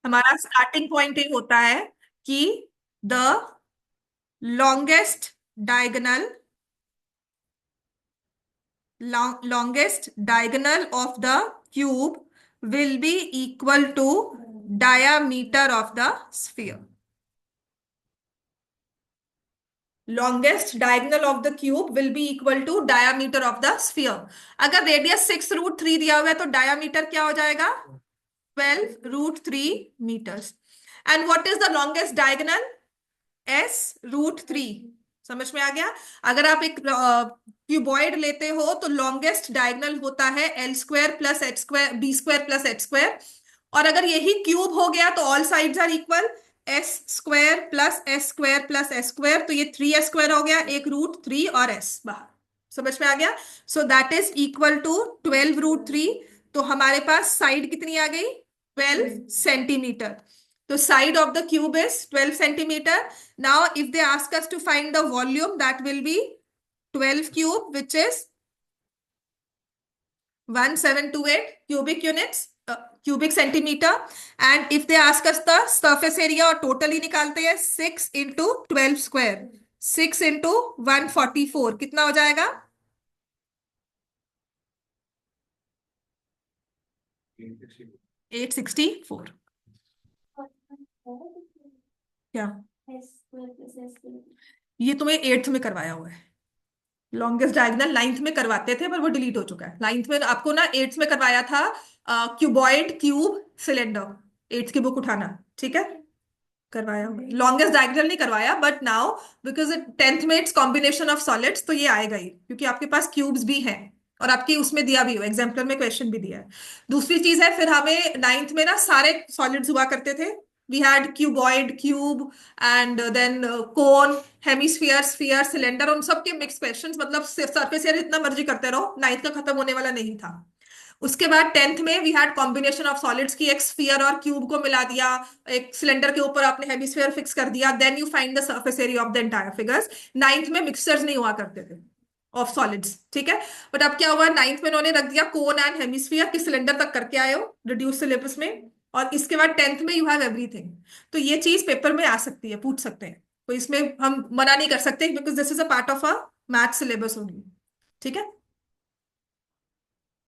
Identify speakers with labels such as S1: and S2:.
S1: हमारा starting point ये होता है कि the longest diagonal longest diagonal of the cube will be equal to diameter of the sphere. Longest diagonal of the cube will be equal to diameter of the sphere. अगर radius 6√3 दिया हुआ है तो diameter क्या हो जाएगा? 12√3 meters. And what is the longest diagonal? S√3. समझ में आ गया? अगर आप एक क्यूबॉइड लेते हो तो लॉन्गेस्ट डायगोनल होता है L² + H², B² + H²। और अगर यही क्यूब हो गया तो all sides are equal, S² + S² + S², तो ये 3S² हो गया, एक √3 और S बाहर। समझ में आ गया? So that is equal to 12√3। तो हमारे पास साइड कितनी आ गई? 12 सेंटीमीटर। तो side of the cube is 12 centimeter. Now, if they ask us to find the volume, that will be 12 cube, which is 1728 cubic units, cubic centimeter. And if they ask us the surface area और total ही निकालते हैं, 6 into 12 square, 6 into 144, कितना हो जाएगा? 864। क्या ये तुम्हें 8th में करवाया हुआ है? लॉन्गेस्ट डायगोनल 9th में करवाते थे पर वो डिलीट हो चुका है। 9th में आपको ना 8th में करवाया था क्यूबॉइड, क्यूब, सिलेंडर। 8th की बुक उठाना, ठीक है? करवाया हुआ है। लॉन्गेस्ट डायगोनल नहीं करवाया, बट नाउ बिकॉज 10th में इट्स कॉम्बिनेशन ऑफ सॉलिड्स, तो ये आएगा ही, क्योंकि आपके पास क्यूब्स भी हैं और आपकी उसमें दिया भी हो, एग्जाम्पलर में क्वेश्चन भी दिया है। दूसरी चीज है, फिर हमें 9th में ना सारे सॉलिड्स हुआ करते थे। We had cuboid, cube, and then cone, hemisphere, sphere, cylinder, उन सबके मिक्स क्वेश्चंस, मतलब सरफेस एरिया जितना मर्जी करते रहो, 9th का खत्म होने वाला नहीं था। उसके बाद 10th में we had combination of solids की, एक स्फीयर और क्यूब को मिला दिया, एक सिलेंडर के ऊपर आपने हेमिस्फीयर फिक्स कर दिया, then you find the surface area of the entire figures. 9th में मिक्सचर्स नहीं हुआ करते थे ऑफ सॉलिड्स, ठीक है? बट अब क्या हुआ, 9th में उन्होंने रख दिया कोन एंड हेमिस्फीयर कि सिलेंडर तक करके आए हो रिड्यूस सिलेबस में, और इसके बाद 10th में यू हैव एवरीथिंग। तो ये चीज पेपर में आ सकती है, पूछ सकते हैं, तो इसमें हम मना नहीं कर सकते, because this is a part of a math syllabus only. ठीक है?